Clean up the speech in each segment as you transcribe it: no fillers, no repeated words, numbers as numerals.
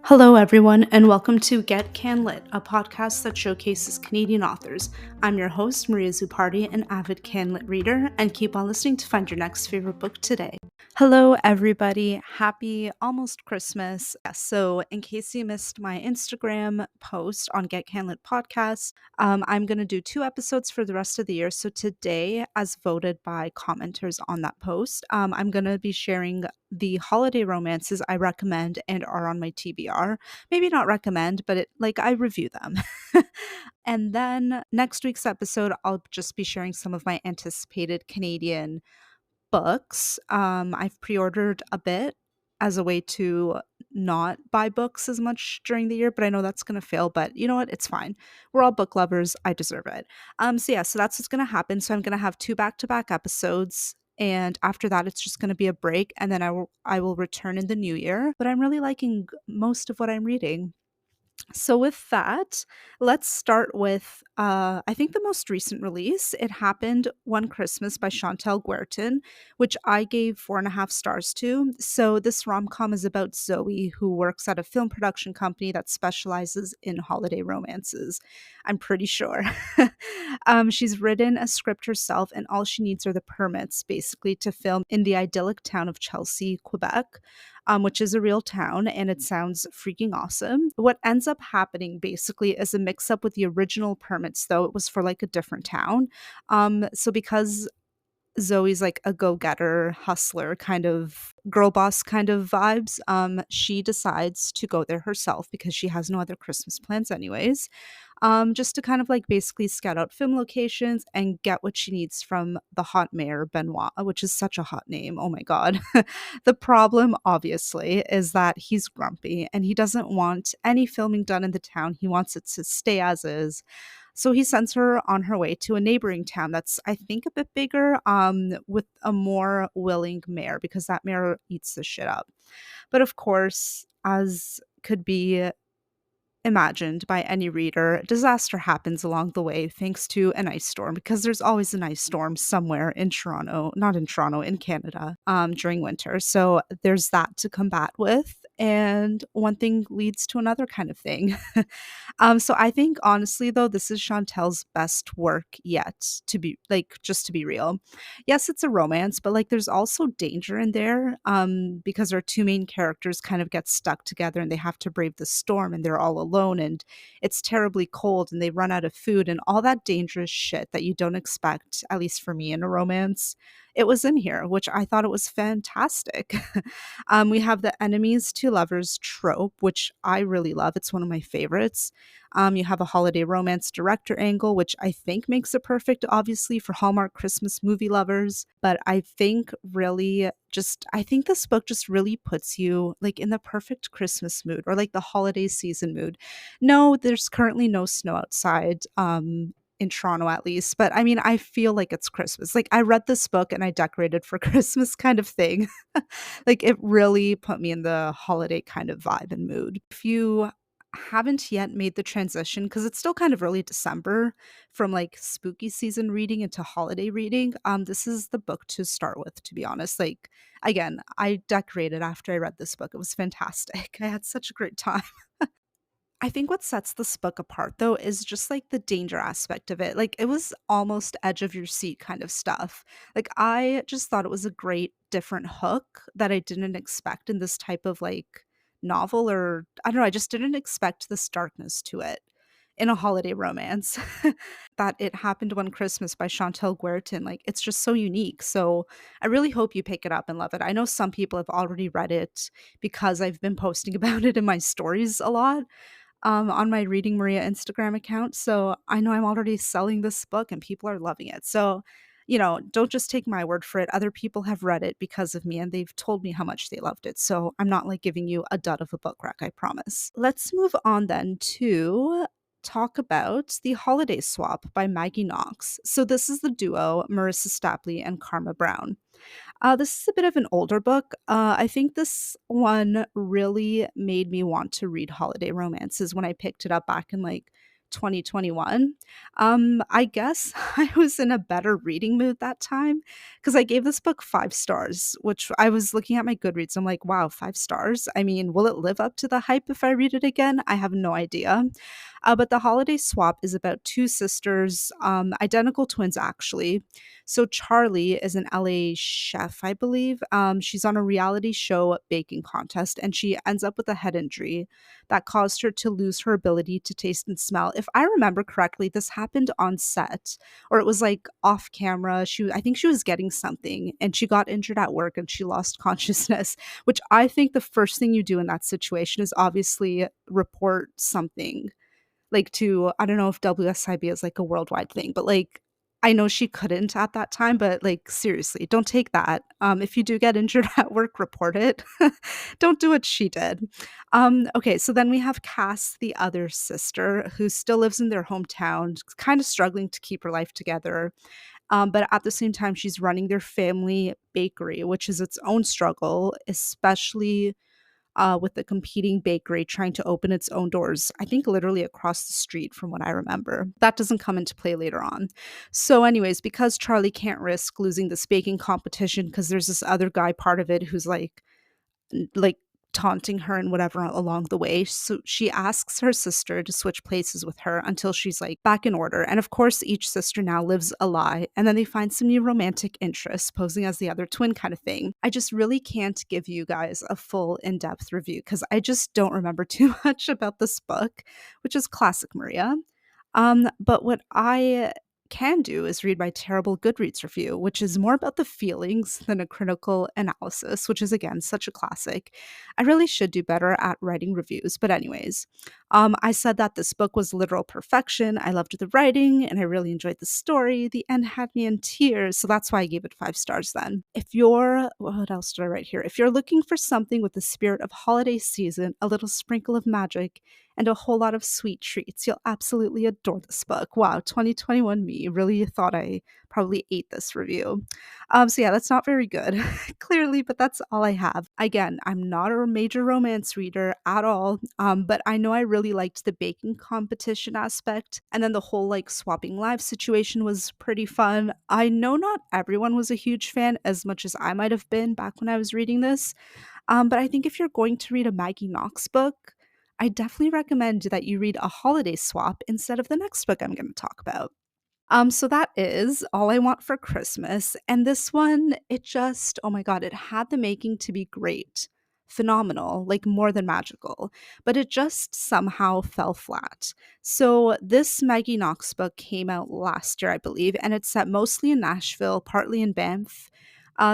Hello, everyone, and welcome to Get CanLit, a podcast that showcases Canadian authors. I'm your host, Marissa, an avid CanLit reader, and keep on listening to find your next favorite book today. Hello, everybody. Happy almost Christmas. So, in case you missed my Instagram post on Get CanLit podcast, I'm going to do 2 episodes for the rest of the year. So, today, as voted by commenters on that post, I'm going to be sharing the holiday romances I recommend and are on my TBR. Maybe not recommend, but I review them. And then next week's episode, I'll just be sharing some of my anticipated Canadian books. I've pre-ordered a bit as a way to not buy books as much during the year, but I know that's gonna fail. But you know what? It's fine. We're all book lovers. I deserve it. So that's what's gonna happen. So I'm gonna have 2 back-to-back episodes. And after that, it's just going to be a break, and then I will return in the new year. But I'm really liking most of what I'm reading. So with that, let's start with I think the most recent release. It happened one Christmas by Chantel Guertin, which I gave 4.5 stars to. So this rom-com is about Zoe, who works at a film production company that specializes in holiday romances. I'm pretty sure. She's written a script herself, and all she needs are the permits, basically, to film in the idyllic town of Chelsea, Quebec, which is a real town, and it sounds freaking awesome. What ends up happening basically is a mix up with the original permits, though it was for like a different town. So because Zoe's like a go-getter, hustler kind of girl boss kind of vibes, she decides to go there herself because she has no other Christmas plans anyways, just to kind of like basically scout out film locations and get what she needs from the hot mayor, Benoit, which is such a hot name. Oh my God. The problem, obviously, is that he's grumpy and he doesn't want any filming done in the town. He wants it to stay as is. So he sends her on her way to a neighboring town that's, I think, a bit bigger, with a more willing mayor because that mayor eats the shit up. But of course, as could be imagined by any reader, disaster happens along the way thanks to an ice storm because there's always an ice storm somewhere in Toronto, not in Toronto, in Canada, during winter. So there's that to combat with. And one thing leads to another kind of thing. So I think honestly though, this is Chantel's best work yet, to be like just to be real. Yes, it's a romance, but like there's also danger in there, because our two main characters kind of get stuck together and they have to brave the storm and they're all alone and it's terribly cold and they run out of food and all that dangerous shit that you don't expect, at least for me in a romance. It was in here, which I thought it was fantastic. We have the enemies to lovers trope, which I really love. It's one of my favorites. You have a holiday romance director angle, which I think makes it perfect, obviously, for Hallmark Christmas movie lovers. But I think I think this book just really puts you like in the perfect Christmas mood or like the holiday season mood. No, there's currently no snow outside. In Toronto at least, but I mean, I feel like it's Christmas. Like I read this book and I decorated for Christmas kind of thing. Like it really put me in the holiday kind of vibe and mood. If you haven't yet made the transition, because it's still kind of early December, from like spooky season reading into holiday reading, this is the book to start with, to be honest. Like again, I decorated after I read this book. It was fantastic. I had such a great time. I think what sets this book apart though is just like the danger aspect of it. Like it was almost edge of your seat kind of stuff. Like I just thought it was a great different hook that I didn't expect in this type of like novel, or I don't know, I just didn't expect this darkness to it in a holiday romance. That It Happened One Christmas by Chantel Guertin. Like it's just so unique. So I really hope you pick it up and love it. I know some people have already read it because I've been posting about it in my stories a lot, on my Reading Maria Instagram account. So I know I'm already selling this book and people are loving it. So, don't just take my word for it. Other people have read it because of me and they've told me how much they loved it. So I'm not like giving you a dud of a book rack, I promise. Let's move on then to talk about The Holiday Swap by Maggie Knox. So this is the duo Marissa Stapley and Karma Brown. This is a bit of an older book. I think this one really made me want to read holiday romances when I picked it up back in like 2021. I guess I was in a better reading mood that time because I gave this book 5 stars, which I was looking at my Goodreads. I'm like, wow, 5 stars. I mean, will it live up to the hype if I read it again? I have no idea. But The Holiday Swap is about two sisters, identical twins actually. So Charlie is an LA chef, I believe. She's on a reality show baking contest, and she ends up with a head injury that caused her to lose her ability to taste and smell. If I remember correctly, this happened on set, or it was like off camera. I think she was getting something and she got injured at work and she lost consciousness, which I think the first thing you do in that situation is obviously report something like to I don't know if WSIB is like a worldwide thing, but like I know she couldn't at that time, but like seriously, don't take that. If you do get injured at work, report it. Don't do what she did. Okay, so then we have Cass, the other sister, who still lives in their hometown, kind of struggling to keep her life together. But at the same time, she's running their family bakery, which is its own struggle, especially with the competing bakery trying to open its own doors, I think literally across the street from what I remember. That doesn't come into play later on. So, anyways, because Charlie can't risk losing this baking competition because there's this other guy part of it who's like taunting her and whatever along the way. So she asks her sister to switch places with her until she's like back in order. And of course, each sister now lives a lie. And then they find some new romantic interests, posing as the other twin kind of thing. I just really can't give you guys a full in depth review because I just don't remember too much about this book, which is classic Maria. But what I can do is read my terrible Goodreads review, which is more about the feelings than a critical analysis, which is again such a classic. I really should do better at writing reviews, but anyways, I said that this book was literal perfection. I loved the writing and I really enjoyed the story. The end had me in tears, so that's why I gave it 5 stars then. If you're, what else did I write here? If you're looking for something with the spirit of holiday season, a little sprinkle of magic, and a whole lot of sweet treats. You'll absolutely adore this book. Wow, 2021 me really thought I probably ate this review. So yeah, that's not very good, clearly, but that's all I have. Again, I'm not a major romance reader at all, but I know I really liked the baking competition aspect, and then the whole like swapping lives situation was pretty fun. I know not everyone was a huge fan as much as I might have been back when I was reading this, but I think if you're going to read a Maggie Knox book, I definitely recommend that you read A Holiday Swap instead of the next book I'm going to talk about. So that is All I Want for Christmas. And this one, it just, oh my God, it had the making to be great, phenomenal, like more than magical, but it just somehow fell flat. So this Maggie Knox book came out last year, I believe, and it's set mostly in Nashville, partly in Banff.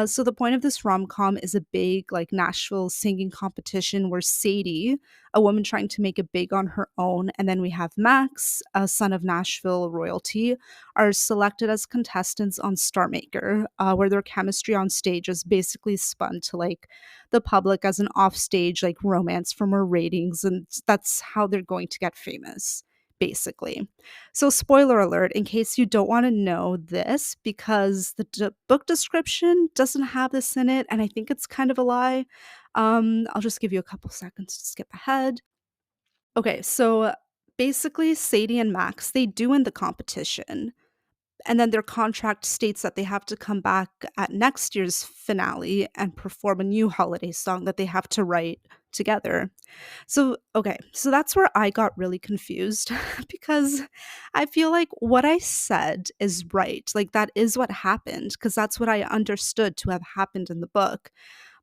So the point of this rom-com is a big like Nashville singing competition where Sadie, a woman trying to make it big on her own, and then we have Max, a son of Nashville royalty, are selected as contestants on Star Maker, where their chemistry on stage is basically spun to like the public as an offstage like romance for more ratings, and that's how they're going to get famous, basically. So, spoiler alert, in case you don't want to know this, because the book description doesn't have this in it, and I think it's kind of a lie. I'll just give you a couple seconds to skip ahead. Okay, so basically, Sadie and Max, they do win the competition, and then their contract states that they have to come back at next year's finale and perform a new holiday song that they have to write together. So, okay, so that's where I got really confused because I feel like what I said is right. Like, that is what happened because that's what I understood to have happened in the book.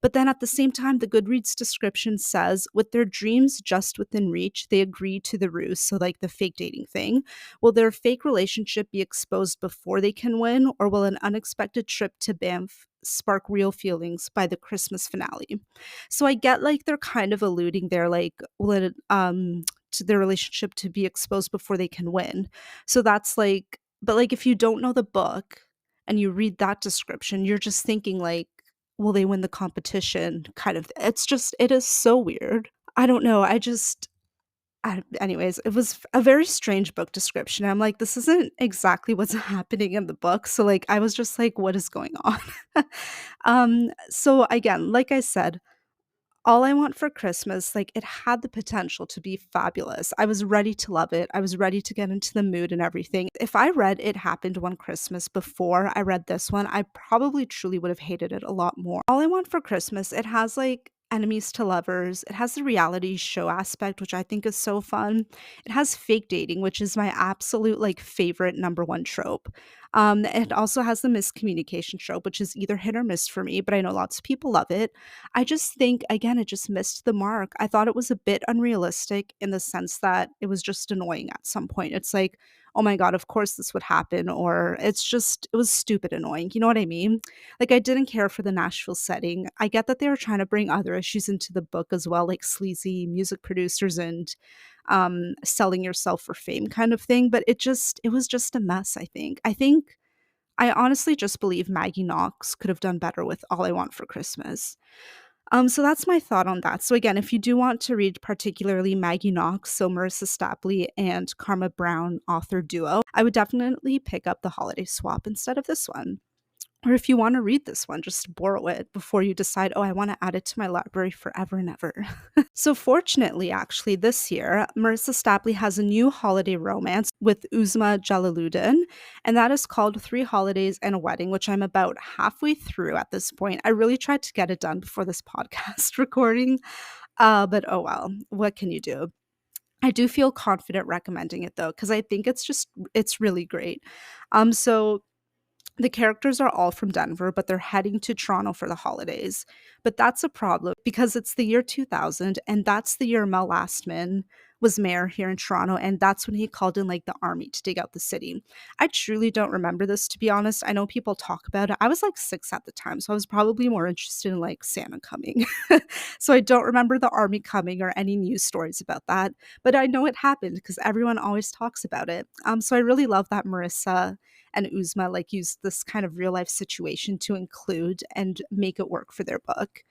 But then at the same time, the Goodreads description says, with their dreams just within reach, they agree to the ruse. So, like the fake dating thing. Will their fake relationship be exposed before they can win, or will an unexpected trip to Banff spark real feelings by the Christmas finale? So, I get like they're kind of alluding there, like, will it, to their relationship to be exposed before they can win. So, that's like, but like if you don't know the book and you read that description, you're just thinking like, will they win the competition kind of it's just it is so weird. I don't know, anyways, it was a very strange book description. I'm like, this isn't exactly what's happening in the book, so, like, I was just like, "What is going on?" So again, like I said, All I Want for Christmas, like, it had the potential to be fabulous. I was ready to love it. I was ready to get into the mood and everything. If I read It Happened One Christmas before I read this one, I probably truly would have hated it a lot more. All I Want for Christmas, it has, like, enemies to lovers. It has the reality show aspect, which I think is so fun. It has fake dating, which is my absolute, like, favorite number one trope. It also has the miscommunication trope, which is either hit or miss for me, but I know lots of people love it. I just think, again, it just missed the mark. I thought it was a bit unrealistic in the sense that it was just annoying at some point. It's like, oh my God, of course this would happen. Or it was stupid annoying. You know what I mean? Like, I didn't care for the Nashville setting. I get that they were trying to bring other issues into the book as well, like sleazy music producers and selling yourself for fame kind of thing. But it was just a mess, I think. I honestly just believe Maggie Knox could have done better with All I Want for Christmas. So that's my thought on that. So again, if you do want to read particularly Maggie Knox, so Marissa Stapley and Karma Brown author duo, I would definitely pick up The Holiday Swap instead of this one. Or if you want to read this one, just borrow it before you decide, oh, I want to add it to my library forever and ever. So fortunately, actually, this year, Marissa Stapley has a new holiday romance with Uzma Jalaludin, and that is called Three Holidays and a Wedding, which I'm about halfway through at this point. I really tried to get it done before this podcast recording, but oh well, what can you do? I do feel confident recommending it though, because I think it's really great. So the characters are all from Denver, but they're heading to Toronto for the holidays. But that's a problem because it's the year 2000, and that's the year Mel Lastman was mayor here in Toronto, and that's when he called in like the army to dig out the city. I truly don't remember this, to be honest. I know people talk about it. I was like 6 at the time, so I was probably more interested in like Santa coming. So I don't remember the army coming or any news stories about that, but I know it happened because everyone always talks about it. So I really love that Marissa and Uzma like use this kind of real life situation to include and make it work for their book.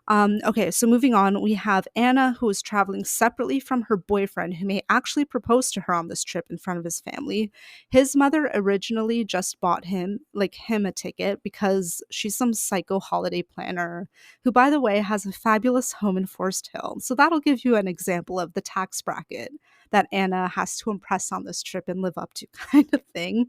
Okay, so moving on, we have Anna, who is traveling separately from her boyfriend, who may actually propose to her on this trip in front of his family. His mother originally just bought him a ticket because she's some psycho holiday planner, who, by the way, has a fabulous home in Forest Hill. So that'll give you an example of the tax bracket that Anna has to impress on this trip and live up to, kind of thing.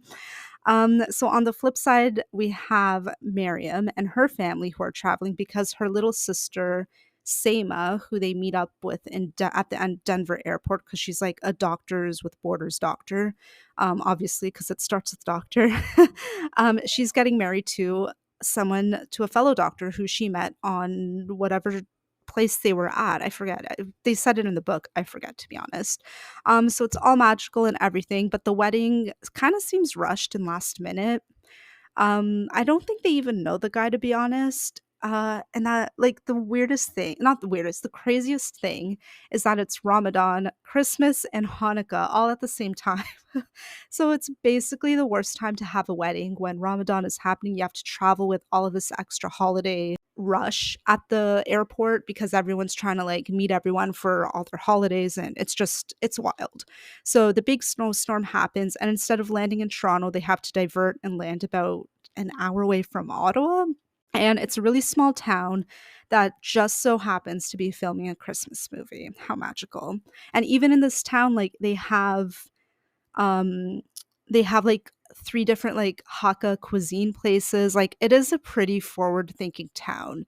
So on the flip side, we have Miriam and her family who are traveling because her little sister Seema, who they meet up with at the Denver airport, because she's like a Doctors with Borders doctor, obviously because it starts with doctor. She's getting married to a fellow doctor who she met on whatever place they were at. I forget. They said it in the book. I forget, to be honest. So it's all magical and everything, but the wedding kind of seems rushed and last minute. I don't think they even know the guy, to be honest. And that, like, the weirdest thing, not the weirdest, the craziest thing is that it's Ramadan, Christmas, and Hanukkah all at the same time. So it's basically the worst time to have a wedding when Ramadan is happening. You have to travel with all of this extra holiday rush at the airport because everyone's trying to like meet everyone for all their holidays, and it's wild. So the big snowstorm happens, and instead of landing in Toronto, they have to divert and land about an hour away from Ottawa. And it's a really small town that just so happens to be filming a Christmas movie. How magical. And even in this town, like um they have like three different like Hakka cuisine places. Like, it is a pretty forward thinking town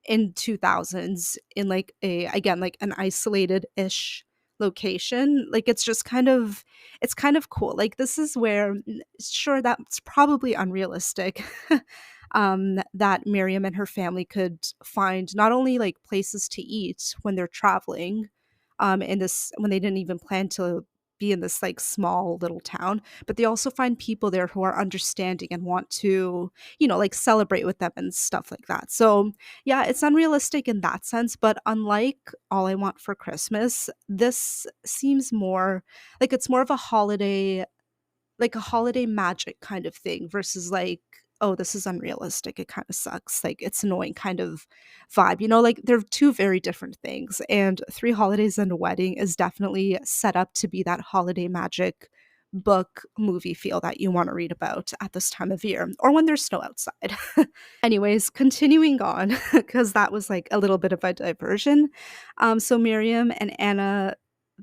in 2000s in like a, again, like an isolated ish location. Like, it's kind of cool. Like, this is where, sure, that's probably unrealistic. That Miriam and her family could find not only like places to eat when they're traveling, in this, when they didn't even plan to be in this like small little town, but they also find people there who are understanding and want to, like celebrate with them and stuff like that. So yeah, it's unrealistic in that sense, but unlike All I Want for Christmas, this seems more like it's more of a holiday, like a holiday magic kind of thing versus like, oh, this is unrealistic, it kind of sucks, like it's annoying kind of vibe. Like, they're two very different things, and Three Holidays and a Wedding is definitely set up to be that holiday magic book movie feel that you want to read about at this time of year or when there's snow outside. Anyways, continuing on, because that was like a little bit of a diversion. So Miriam and Anna,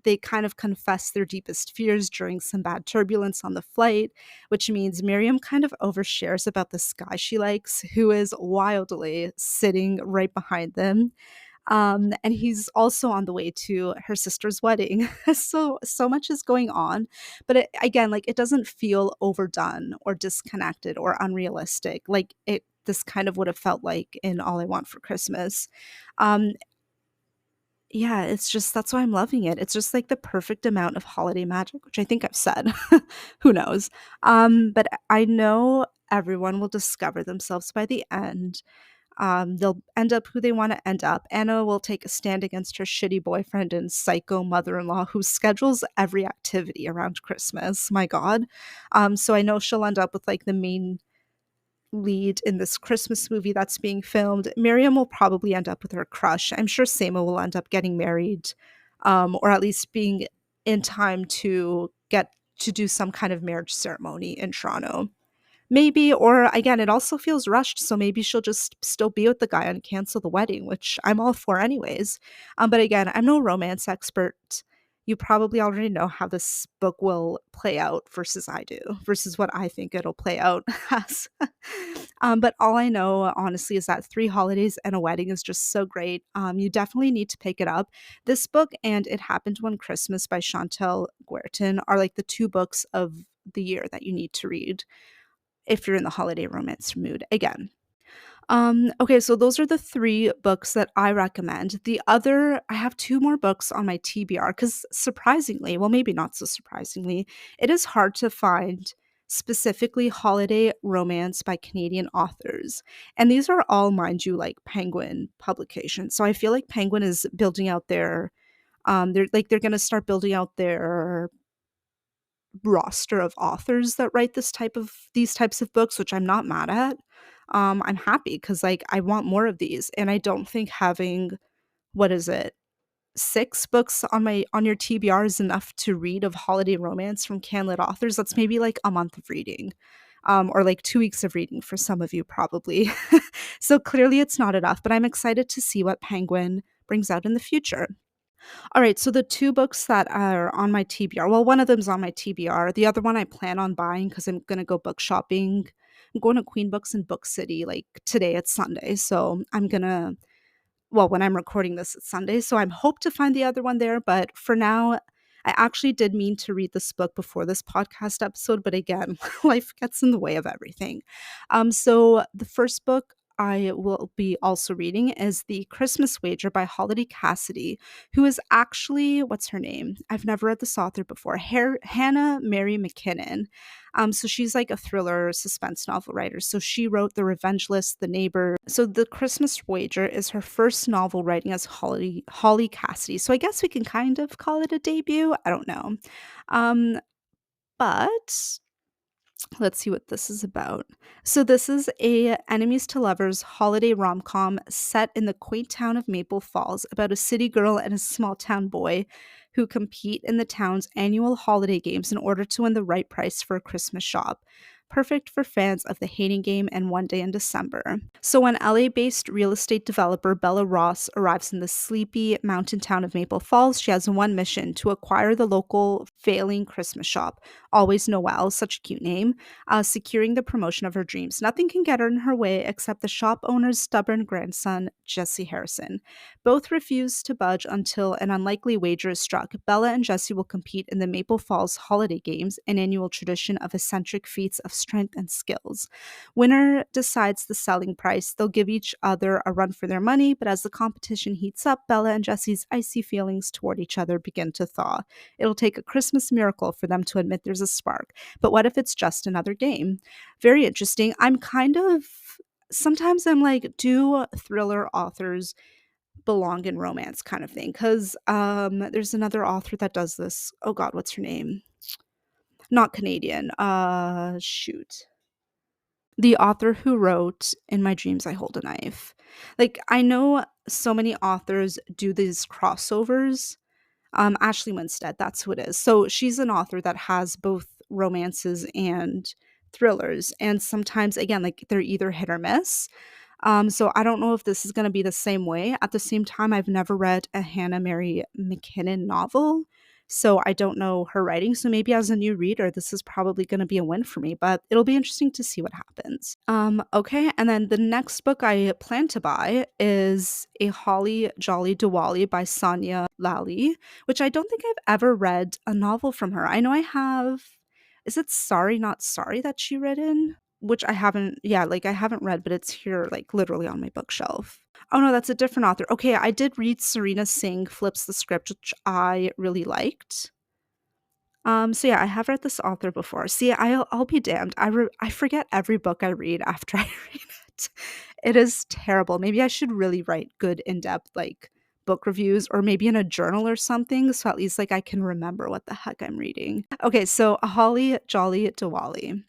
they kind of confess their deepest fears during some bad turbulence on the flight, which means Miriam kind of overshares about this guy she likes, who is wildly sitting right behind them. And he's also on the way to her sister's wedding. So much is going on, but again, like, it doesn't feel overdone or disconnected or unrealistic. Like, it this kind of would have felt like in All I Want for Christmas. Um, yeah, it's just that's why I'm loving it. It's just like the perfect amount of holiday magic, which I think I've said. Who knows? But I know everyone will discover themselves by the end. They'll end up who they want to end up. Anna will take a stand against her shitty boyfriend and psycho mother-in-law who schedules every activity around Christmas. My God. So I know she'll end up with like the main lead in this Christmas movie that's being filmed. Miriam will probably end up with her crush. I'm sure Sama will end up getting married, or at least being in time to get to do some kind of marriage ceremony in Toronto. Maybe, or again, it also feels rushed, so maybe she'll just still be with the guy and cancel the wedding, which I'm all for anyways. But again, I'm no romance expert. You probably already know how this book will play out versus I do, versus what I think it'll play out as. But all I know, honestly, is that three holidays and a wedding is just so great. You definitely need to pick it up. This book and It Happened One Christmas by Chantel Guertin are like the two books of the year that you need to read if you're in the holiday romance mood again. Okay, so those are the three books that I recommend. I have two more books on my TBR because surprisingly, well, maybe not so surprisingly, it is hard to find specifically holiday romance by Canadian authors. And these are all, mind you, like Penguin publications. So I feel like Penguin is building out they're going to start building out their roster of authors that write these types of books, which I'm not mad at. I'm happy because like I want more of these, and I don't think having what is it, 6 books on your TBR is enough to read of holiday romance from CanLit authors. That's maybe like a month of reading. Or like 2 weeks of reading for some of you, probably. So clearly it's not enough, but I'm excited to see what Penguin brings out in the future. All right, so the 2 books that are on my TBR, well, one of them's on my TBR. The other one I plan on buying because I'm gonna go book shopping. I'm going to Queen Books in Book City, like, today. It's Sunday, so when I'm recording this, it's Sunday, so I'm hope to find the other one there, but for now, I actually did mean to read this book before this podcast episode, but again, life gets in the way of everything. So the first book I will be also reading is The Christmas Wager by Holiday Cassidy, who is actually, what's her name? I've never read this author before. Hannah Mary McKinnon. So she's like a thriller suspense novel writer. So she wrote The Revenge List, The Neighbor. So The Christmas Wager is her first novel writing as Holly Cassidy. So I guess we can kind of call it a debut. I don't know. But let's see what this is about. So this is a enemies to lovers holiday rom-com set in the quaint town of Maple Falls about a city girl and a small town boy who compete in the town's annual holiday games in order to win the right price for a Christmas shop. Perfect for fans of the hating game and One Day in December. So when LA-based real estate developer Bella Ross arrives in the sleepy mountain town of Maple Falls, she has one mission: to acquire the local failing Christmas shop, Always Noel, such a cute name, securing the promotion of her dreams. Nothing can get in her way except the shop owner's stubborn grandson, Jesse Harrison. Both refuse to budge until an unlikely wager is struck. Bella and Jesse will compete in the Maple Falls Holiday Games, an annual tradition of eccentric feats of strength and skills. Winner decides the selling price. They'll give each other a run for their money, but as the competition heats up, Bella and Jesse's icy feelings toward each other begin to thaw. It'll take a Christmas miracle for them to admit there's a spark. But what if it's just another game? Very interesting. Sometimes I'm like, do thriller authors belong in romance kind of thing? Because there's another author that does this. Oh God, what's her name? Not Canadian. Shoot. The author who wrote In My Dreams I Hold a Knife. Like, I know so many authors do these crossovers. Ashley Winstead, that's who it is. So she's an author that has both romances and thrillers. And sometimes, again, like they're either hit or miss. So I don't know if this is going to be the same way. At the same time, I've never read a Hannah Mary McKinnon novel, so I don't know her writing. So maybe as a new reader, this is probably going to be a win for me, but it'll be interesting to see what happens. Okay, and then the next book I plan to buy is A Holly Jolly Diwali by Sonya Lalli, which I don't think I've ever read a novel from her. I know I have. Is it Sorry Not Sorry that she written? Which I haven't, yeah, like I haven't read, but it's here, like literally on my bookshelf. Oh no, that's a different author. Okay, I did read Serena Singh Flips the Script, which I really liked. So yeah, I have read this author before. See, I'll be damned. I forget every book I read after I read it. It is terrible. Maybe I should really write good in-depth like book reviews, or maybe in a journal or something, so at least like I can remember what the heck I'm reading. Okay, so A Holly Jolly Diwali.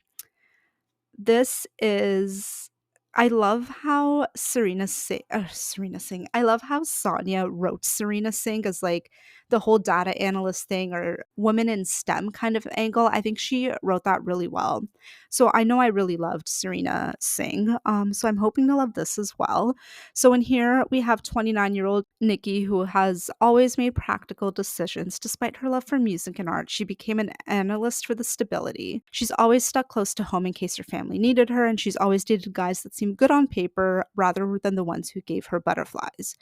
This is I love how Serena Singh. I love how Sonya wrote Serena Singh as like the whole data analyst thing or woman in STEM kind of angle. I think she wrote that really well. So I know I really loved Serena Singh. So I'm hoping to love this as well. So in here we have 29-year-old Nikki, who has always made practical decisions despite her love for music and art. She became an analyst for the stability. She's always stuck close to home in case her family needed her, and she's always dated guys that seem good on paper rather than the ones who gave her butterflies.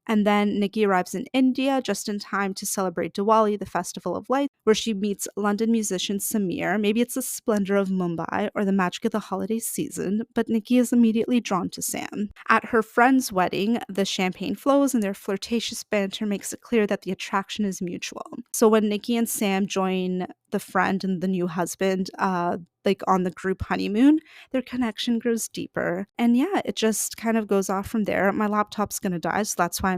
And then Nikki arrives in India just in time to celebrate Diwali, the festival of lights, where she meets London musician Samir. Maybe it's the splendor of Mumbai or the magic of the holiday season, but Nikki is immediately drawn to Sam. At her friend's wedding, the champagne flows and their flirtatious banter makes it clear that the attraction is mutual. So when Nikki and Sam join the friend and the new husband, like on the group honeymoon, their connection grows deeper. And yeah, it just kind of goes off from there. My laptop's gonna die, so that's why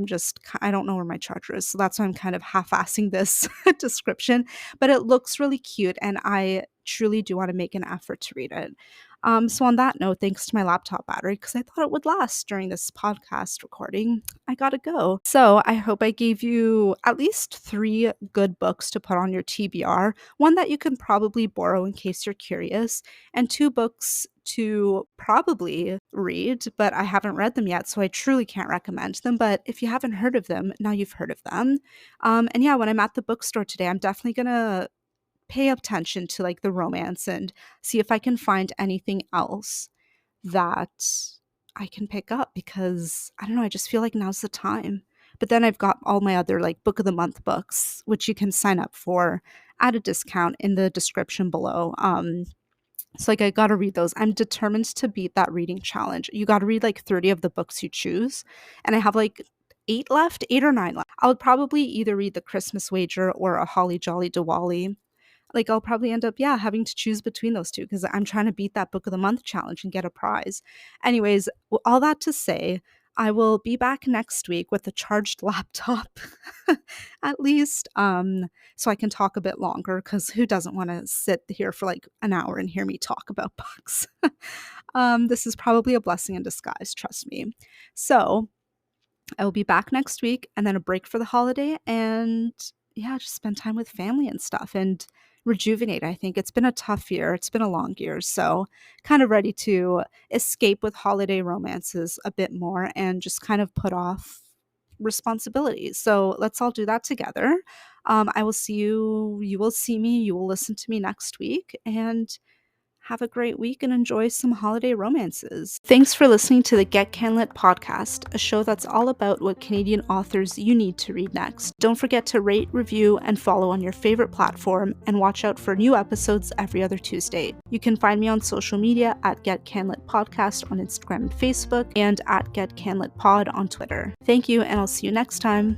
I don't know where my charger is. So that's why I'm kind of half-assing this description. But it looks really cute, and I truly do want to make an effort to read it. So on that note, thanks to my laptop battery, because I thought it would last during this podcast recording, I gotta go. So I hope I gave you at least 3 good books to put on your TBR, one that you can probably borrow in case you're curious, and 2 books to probably read, but I haven't read them yet, so I truly can't recommend them. But if you haven't heard of them, now you've heard of them. And yeah, when I'm at the bookstore today, I'm definitely gonna pay attention to like the romance and see if I can find anything else that I can pick up, because I don't know, I just feel like now's the time. But then I've got all my other like book of the month books, which you can sign up for at a discount in the description below. So like I gotta read those. I'm determined to beat that reading challenge. You gotta read like 30 of the books you choose. And I have like 8 or 9 left. I'll probably either read The Christmas Wager or A Holly Jolly Diwali. Like I'll probably end up, yeah, having to choose between those two because I'm trying to beat that book of the month challenge and get a prize. Anyways, all that to say, I will be back next week with a charged laptop, at least, so I can talk a bit longer, because who doesn't want to sit here for like an hour and hear me talk about books? This is probably a blessing in disguise, trust me. So I will be back next week, and then a break for the holiday, and yeah, just spend time with family and stuff and rejuvenate. I think it's been a tough year. It's been a long year. So kind of ready to escape with holiday romances a bit more and just kind of put off responsibilities. So let's all do that together. I will see you. You will see me. You will listen to me next week. And have a great week and enjoy some holiday romances. Thanks for listening to the Get CanLit podcast, a show that's all about what Canadian authors you need to read next. Don't forget to rate, review, and follow on your favorite platform, and watch out for new episodes every other Tuesday. You can find me on social media at Get CanLit Podcast on Instagram and Facebook, and at Get CanLit Pod on Twitter. Thank you, and I'll see you next time.